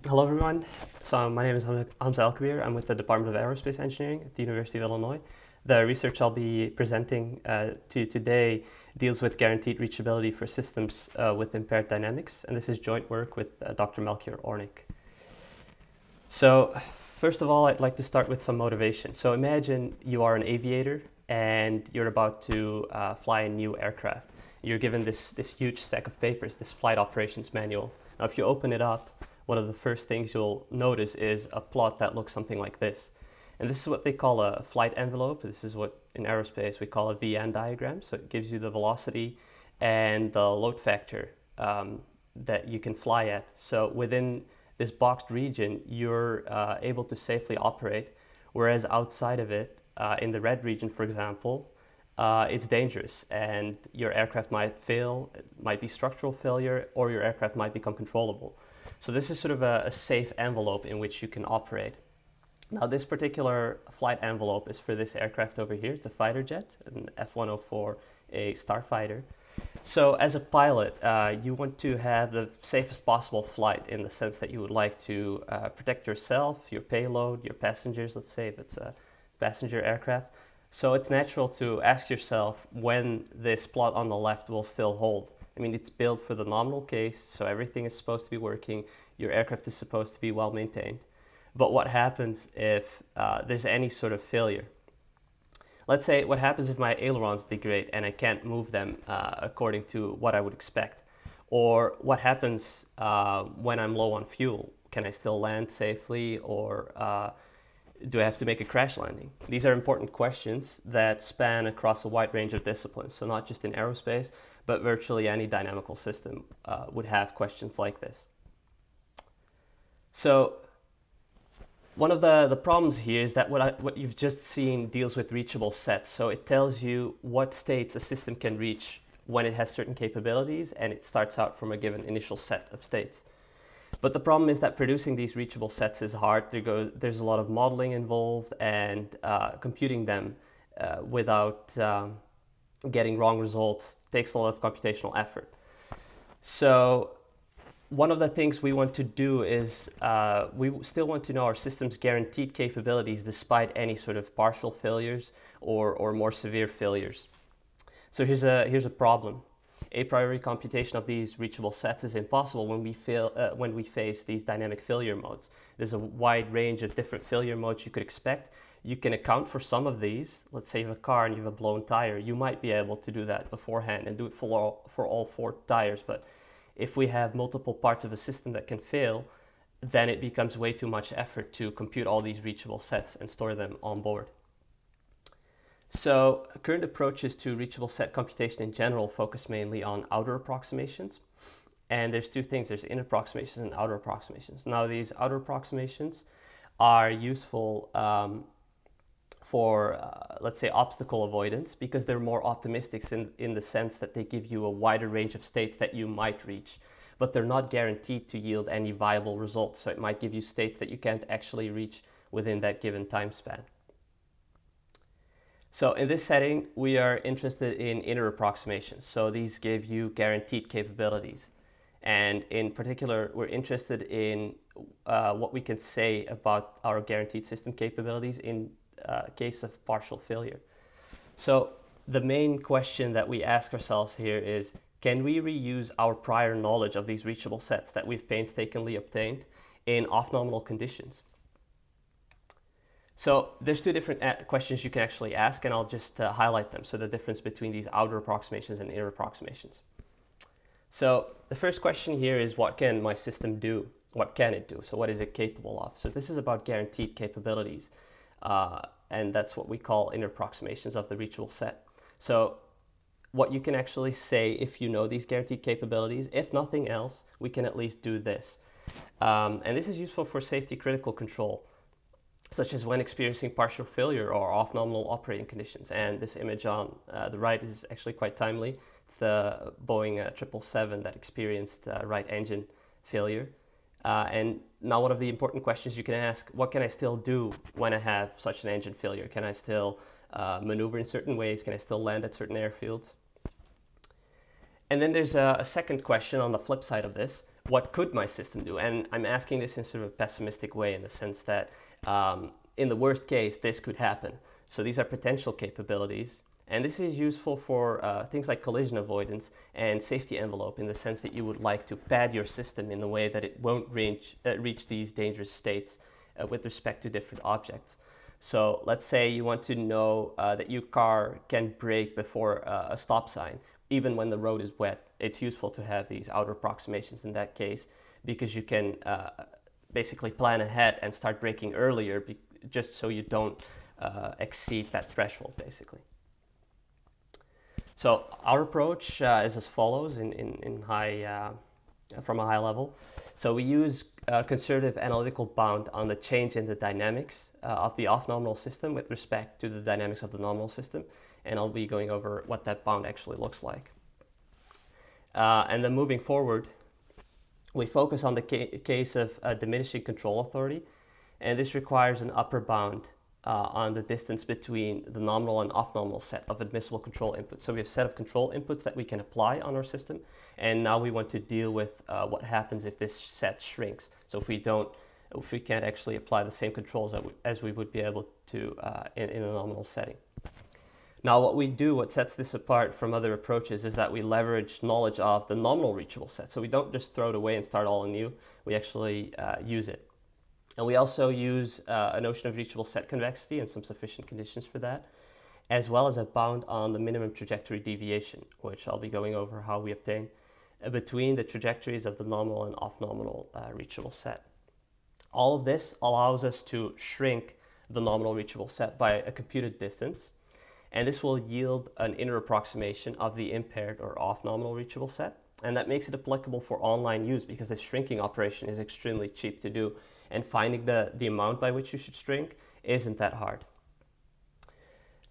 Hello everyone. So my name is Hamza El-Kebir. I'm with the Department of Aerospace Engineering at the University of Illinois. The research I'll be presenting to you today deals with guaranteed reachability for systems with impaired dynamics, and this is joint work with Dr. Melchior Ornick. So first of all, I'd like to start with some motivation. So imagine you are an aviator and you're about to fly a new aircraft. You're given this huge stack of papers, this flight operations manual. Now, if you open it up, one of the first things you'll notice is a plot that looks something like this. And this is what they call a flight envelope. This is what in aerospace we call a VN diagram. So it gives you the velocity and the load factor that you can fly at. So within this boxed region, you're able to safely operate, whereas outside of it, in the red region, for example, it's dangerous and your aircraft might fail, it might be structural failure, or your aircraft might become controllable. So this is sort of a safe envelope in which you can operate. Now this particular flight envelope is for this aircraft over here. It's a fighter jet, an F-104, a starfighter. So as a pilot, you want to have the safest possible flight in the sense that you would like to protect yourself, your payload, your passengers, let's say if it's a passenger aircraft. So it's natural to ask yourself when this plot on the left will still hold. I mean, it's built for the nominal case, so everything is supposed to be working. Your aircraft is supposed to be well maintained. But what happens if there's any sort of failure? Let's say what happens if my ailerons degrade and I can't move them according to what I would expect? Or what happens when I'm low on fuel? Can I still land safely, or do I have to make a crash landing? These are important questions that span across a wide range of disciplines. So not just in aerospace, but virtually any dynamical system would have questions like this. So one of the problems here is that what you've just seen deals with reachable sets. So it tells you what states a system can reach when it has certain capabilities, and it starts out from a given initial set of states. But the problem is that producing these reachable sets is hard. There's a lot of modeling involved, and computing them without getting wrong results takes a lot of computational effort. So one of the things we want to do is we still want to know our system's guaranteed capabilities despite any sort of partial failures or more severe failures. So here's a problem. A priori computation of these reachable sets is impossible when we face these dynamic failure modes. There's a wide range of different failure modes you could expect. You can account for some of these. Let's say you have a car and you have a blown tire. You might be able to do that beforehand and do it for all four tires, but if we have multiple parts of a system that can fail, then it becomes way too much effort to compute all these reachable sets and store them on board. So current approaches to reachable set computation in general focus mainly on outer approximations. And there's two things, there's inner approximations and outer approximations. Now these outer approximations are useful for, let's say, obstacle avoidance, because they're more optimistic in the sense that they give you a wider range of states that you might reach, but they're not guaranteed to yield any viable results. So it might give you states that you can't actually reach within that given time span. So in this setting, we are interested in inner approximations. So these give you guaranteed capabilities. And in particular, we're interested in what we can say about our guaranteed system capabilities in case of partial failure. So the main question that we ask ourselves here is, can we reuse our prior knowledge of these reachable sets that we've painstakingly obtained in off-nominal conditions? So there's two different questions you can actually ask, and I'll just highlight them. So the difference between these outer approximations and inner approximations. So the first question here is, what can my system do? What can it do? So what is it capable of? So this is about guaranteed capabilities. And that's what we call inner approximations of the reachable set. So what you can actually say if you know these guaranteed capabilities, if nothing else, we can at least do this. And this is useful for safety critical control, such as when experiencing partial failure or off-nominal operating conditions. And this image on the right is actually quite timely. It's the Boeing 777 that experienced right engine failure. And now one of the important questions you can ask, what can I still do when I have such an engine failure? Can I still maneuver in certain ways? Can I still land at certain airfields? And then there's a second question on the flip side of this. what could my system do? And I'm asking this in sort of a pessimistic way, in the sense that in the worst case, this could happen. So these are potential capabilities. And this is useful for things like collision avoidance and safety envelope, in the sense that you would like to pad your system in a way that it won't reach these dangerous states with respect to different objects. So let's say you want to know that your car can brake before a stop sign, even when the road is wet. It's useful to have these outer approximations in that case, because you can basically plan ahead and start braking earlier, just so you don't exceed that threshold, basically. So our approach is as follows from a high level. So we use a conservative analytical bound on the change in the dynamics of the off-nominal system with respect to the dynamics of the nominal system, and I'll be going over what that bound actually looks like. And then moving forward, we focus on the case of diminishing control authority, and this requires an upper bound on the distance between the nominal and off-nominal set of admissible control inputs. So we have a set of control inputs that we can apply on our system, and now we want to deal with what happens if this set shrinks. So if we can't actually apply the same controls as we would be able to in a nominal setting. Now what sets this apart from other approaches is that we leverage knowledge of the nominal reachable set. So we don't just throw it away and start all anew, we actually use it. And we also use a notion of reachable set convexity and some sufficient conditions for that, as well as a bound on the minimum trajectory deviation, which I'll be going over how we obtain between the trajectories of the nominal and off-nominal reachable set. All of this allows us to shrink the nominal reachable set by a computed distance, and this will yield an inner approximation of the impaired or off-nominal reachable set, and that makes it applicable for online use, because the shrinking operation is extremely cheap to do, and finding the amount by which you should shrink isn't that hard.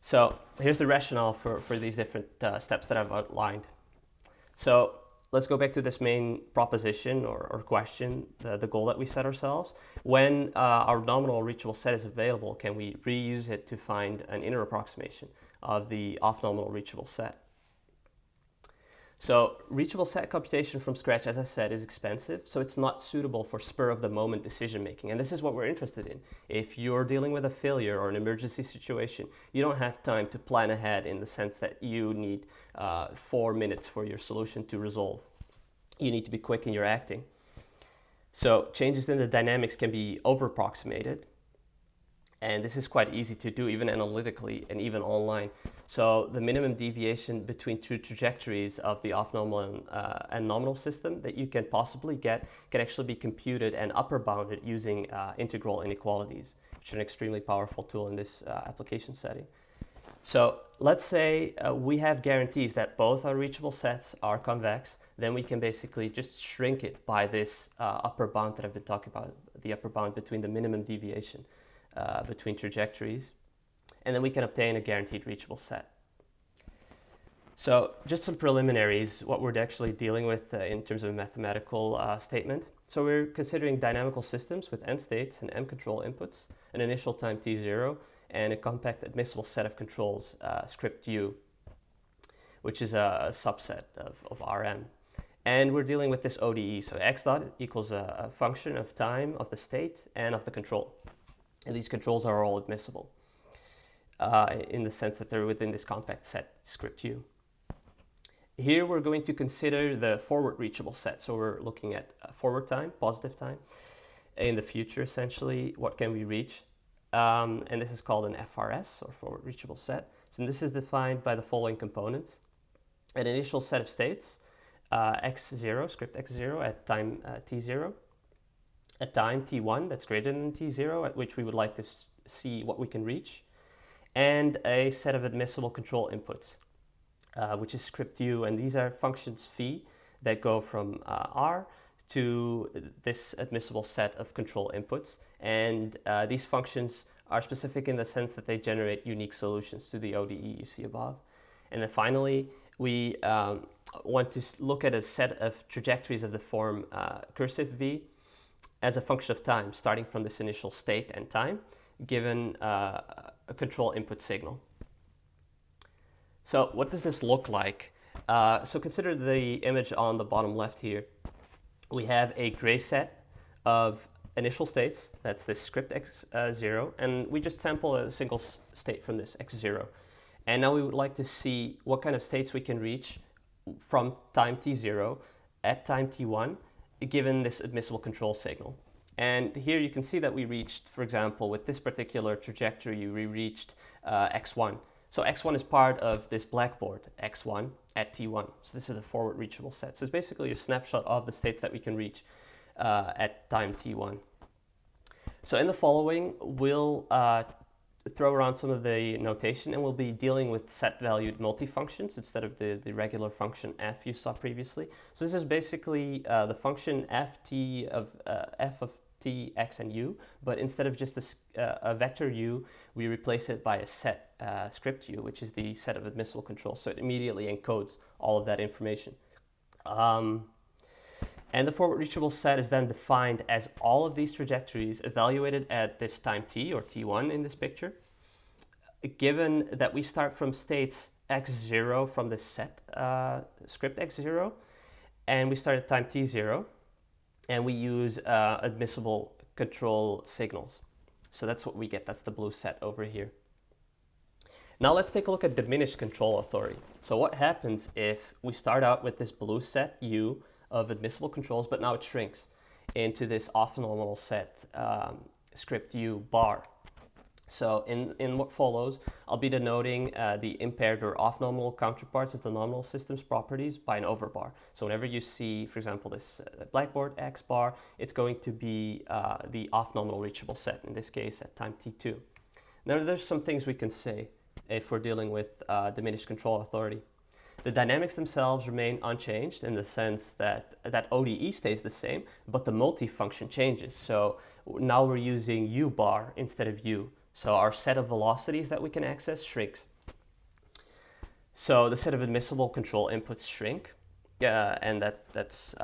So here's the rationale for these different steps that I've outlined. So let's go back to this main proposition or question, the goal that we set ourselves. When our nominal reachable set is available, can we reuse it to find an inner approximation of the off-nominal reachable set? So reachable set computation from scratch, as I said, is expensive, so it's not suitable for spur-of-the-moment decision making, and this is what we're interested in. If you're dealing with a failure or an emergency situation, you don't have time to plan ahead, in the sense that you need 4 minutes for your solution to resolve. You need to be quick in your acting. So changes in the dynamics can be over-approximated, and this is quite easy to do, even analytically and even online. So the minimum deviation between two trajectories of the off-nominal and nominal system that you can possibly get can actually be computed and upper bounded using integral inequalities, which is an extremely powerful tool in this application setting. So let's say we have guarantees that both our reachable sets are convex, then we can basically just shrink it by this upper bound that I've been talking about, the upper bound between the minimum deviation between trajectories, and then we can obtain a guaranteed reachable set. So just some preliminaries, what we're actually dealing with in terms of a mathematical statement. So we're considering dynamical systems with n states and m control inputs, an initial time t0, and a compact admissible set of controls, script u, which is a subset of Rm. And we're dealing with this ODE, so x dot equals a function of time, of the state, and of the control. And these controls are all admissible in the sense that they're within this compact set, script u. Here we're going to consider the forward reachable set. So we're looking at forward time, positive time, in the future essentially, what can we reach? And this is called an FRS, or forward reachable set. So this is defined by the following components. An initial set of states, x0, script x0 at time t0, at time t1 that's greater than t0, at which we would like to see what we can reach, and a set of admissible control inputs, which is script u, and these are functions phi that go from r to this admissible set of control inputs, and these functions are specific in the sense that they generate unique solutions to the ODE you see above. And then finally, we want to look at a set of trajectories of the form cursive v as a function of time, starting from this initial state and time, given a control input signal. So what does this look like? So consider the image on the bottom left here. we have a gray set of initial states, that's this script x0, and we just sample a single state from this x0. And now we would like to see what kind of states we can reach from time t0 at time t1, given this admissible control signal. And here you can see that we reached, for example, with this particular trajectory, we reached x1. So x1 is part of this blackboard, x1 at t1. So this is a forward reachable set. So it's basically a snapshot of the states that we can reach at time t1. So in the following, we'll throw around some of the notation, and we'll be dealing with set-valued multifunctions instead of the regular function f you saw previously. So this is basically the function f of t, x, and u, but instead of just a vector u, we replace it by a set script u, which is the set of admissible controls. So it immediately encodes all of that information. And the forward reachable set is then defined as all of these trajectories evaluated at this time t, or t1 in this picture, given that we start from states x0 from the set script x0, and we start at time t0, and we use admissible control signals. So that's what we get. That's the blue set over here. Now let's take a look at diminished control authority. So what happens if we start out with this blue set u of admissible controls, but now it shrinks into this off-nominal set script u bar. So in what follows, I'll be denoting the impaired or off-nominal counterparts of the nominal system's properties by an overbar. So whenever you see, for example, this blackboard x bar, it's going to be the off-nominal reachable set, in this case at time t2. Now there's some things we can say if we're dealing with diminished control authority. The dynamics themselves remain unchanged in the sense that ODE stays the same, but the multifunction changes. So now we're using u bar instead of u. So our set of velocities that we can access shrinks. So the set of admissible control inputs shrink, and that's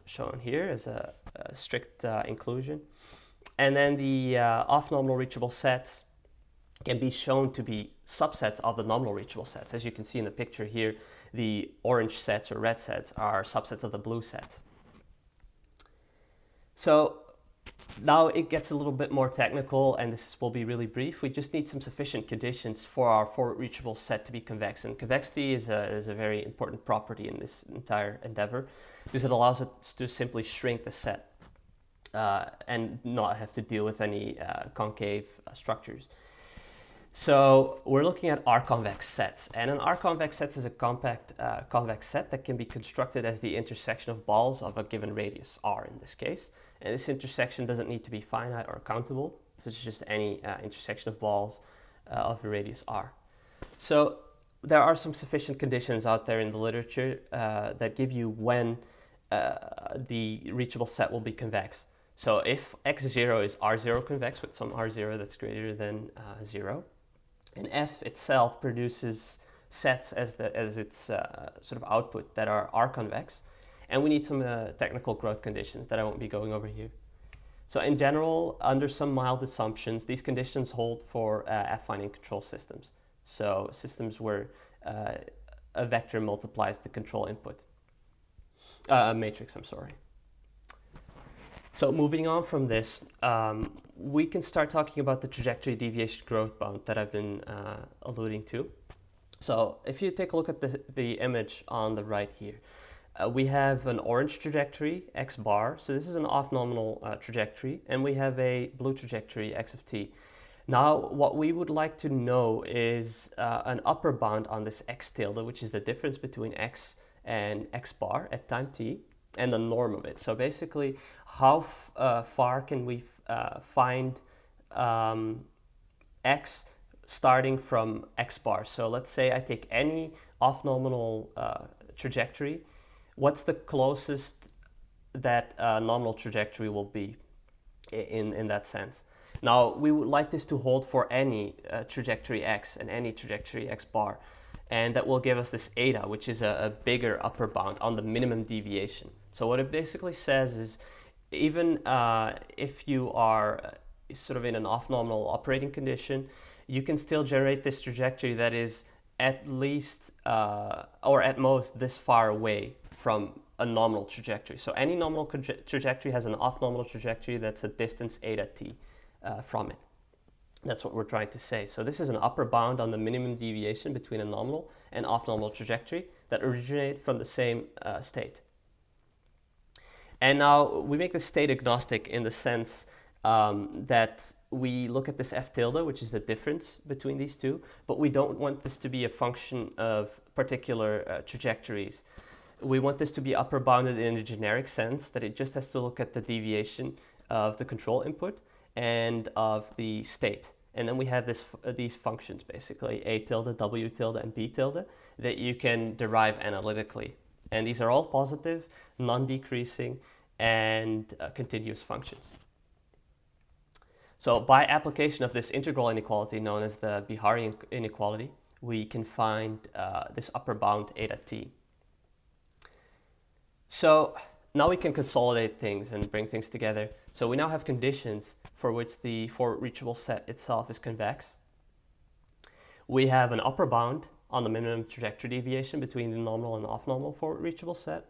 shown here as a strict inclusion. And then the off-nominal reachable sets can be shown to be subsets of the nominal reachable sets. As you can see in the picture here, the orange sets or red sets are subsets of the blue sets. So now it gets a little bit more technical, and this will be really brief. We just need some sufficient conditions for our forward reachable set to be convex. And convexity is a very important property in this entire endeavor because it allows us to simply shrink the set and not have to deal with any concave structures. So we're looking at R-convex sets, and an R-convex set is a compact convex set that can be constructed as the intersection of balls of a given radius, R in this case. And this intersection doesn't need to be finite or countable, so it's just any intersection of balls of a radius R. So there are some sufficient conditions out there in the literature that give you when the reachable set will be convex. So if x0 is R0 convex with some R0 that's greater than 0, and f itself produces sets as its sort of output that are R-convex, and we need some technical growth conditions that I won't be going over here. So in general, under some mild assumptions, these conditions hold for affine control systems. So systems where a vector multiplies the control input, a matrix, I'm sorry. So moving on from this, we can start talking about the trajectory deviation growth bound that I've been alluding to. So if you take a look at the image on the right here, we have an orange trajectory, x bar, so this is an off-nominal trajectory, and we have a blue trajectory, x of t. Now, what we would like to know is an upper bound on this x tilde, which is the difference between x and x bar at time t, and the norm of it. So basically, how far can we find x starting from x bar? So let's say I take any off-nominal trajectory. What's the closest that nominal trajectory will be in that sense? Now, we would like this to hold for any trajectory x and any trajectory x bar, and that will give us this eta, which is a bigger upper bound on the minimum deviation. So what it basically says is, even if you are sort of in an off-nominal operating condition, you can still generate this trajectory that is at least or at most this far away from a nominal trajectory. So any nominal trajectory has an off-nominal trajectory that's a distance eta t from it. That's what we're trying to say. So this is an upper bound on the minimum deviation between a nominal and off-nominal trajectory that originate from the same state. And now we make this state agnostic in the sense that we look at this f tilde, which is the difference between these two, but we don't want this to be a function of particular trajectories. We want this to be upper bounded in a generic sense, that it just has to look at the deviation of the control input and of the state. And then we have these functions, basically, a tilde, w tilde, and b tilde, that you can derive analytically. And these are all positive, non-decreasing, and continuous functions. So by application of this integral inequality known as the Bihari inequality, we can find this upper bound eta t. So now we can consolidate things and bring things together. So we now have conditions for which the forward reachable set itself is convex. We have an upper bound on the minimum trajectory deviation between the nominal and off-nominal forward reachable set.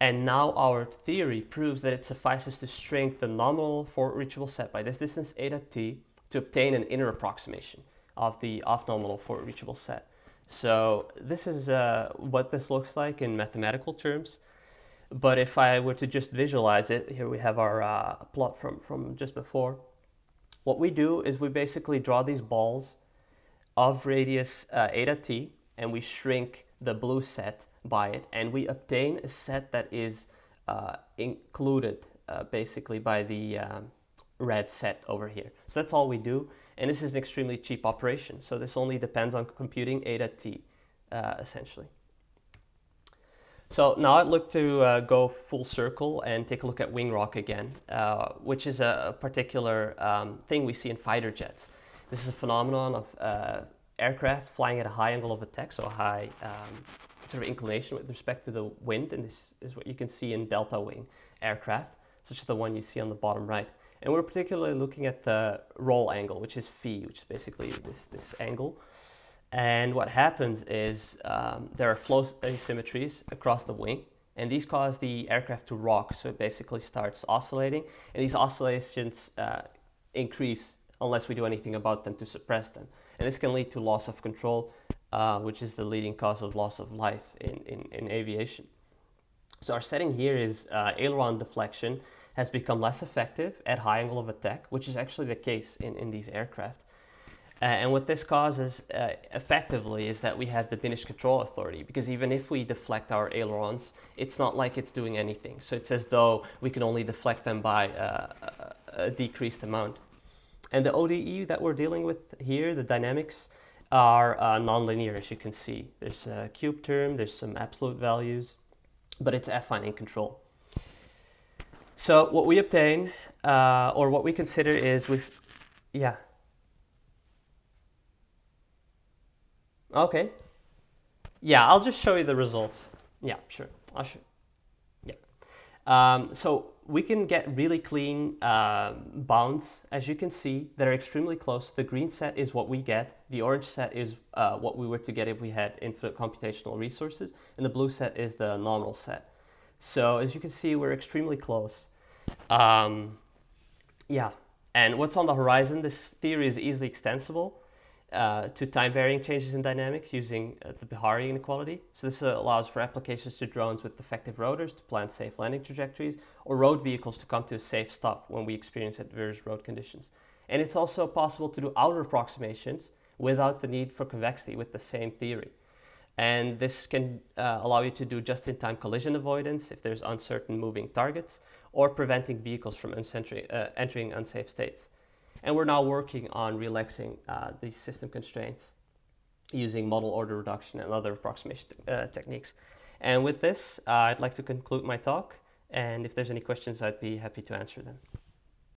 And now our theory proves that it suffices to shrink the nominal forward reachable set by this distance eta t to obtain an inner approximation of the off-nominal forward reachable set. So this is what this looks like in mathematical terms. But if I were to just visualize it, here we have our plot from just before. What we do is we basically draw these balls of radius eta t, and we shrink the blue set by it, and we obtain a set that is included basically by the red set over here. So that's all we do, and this is an extremely cheap operation. So this only depends on computing eta t essentially. So now I'd like to go full circle and take a look at wing rock again, which is a particular thing we see in fighter jets. This is a phenomenon of aircraft flying at a high angle of attack, so a high sort of inclination with respect to the wind, and this is what you can see in delta wing aircraft, such as the one you see on the bottom right. And we're particularly looking at the roll angle, which is phi, which is basically this angle. And what happens is there are flow asymmetries across the wing, and these cause the aircraft to rock, so it basically starts oscillating, and these oscillations increase unless we do anything about them to suppress them. And this can lead to loss of control, which is the leading cause of loss of life in aviation. So our setting here is aileron deflection has become less effective at high angle of attack, which is actually the case in these aircraft. And what this causes effectively is that we have diminished control authority, because even if we deflect our ailerons, it's not like it's doing anything. So it's as though we can only deflect them by a decreased amount. And the ODE that we're dealing with here, the dynamics, are nonlinear, as you can see. There's a cube term, there's some absolute values, but it's affine in control. So what we obtain, or what we consider is yeah. Okay. Yeah, I'll just show you the results. Yeah, sure. I'll show you. Yeah. So we can get really clean bounds, as you can see, that are extremely close. The green set is what we get. The orange set is what we were to get if we had infinite computational resources. And the blue set is the nominal set. So as you can see, we're extremely close. Yeah. And what's on the horizon, this theory is easily extensible to time-varying changes in dynamics using the Bihari inequality. So this allows for applications to drones with defective rotors to plan safe landing trajectories, or road vehicles to come to a safe stop when we experience adverse road conditions. And it's also possible to do outer approximations without the need for convexity with the same theory. And this can allow you to do just-in-time collision avoidance if there's uncertain moving targets, or preventing vehicles from entering unsafe states. And we're now working on relaxing these system constraints using model order reduction and other approximation techniques. And with this, I'd like to conclude my talk. And if there's any questions, I'd be happy to answer them.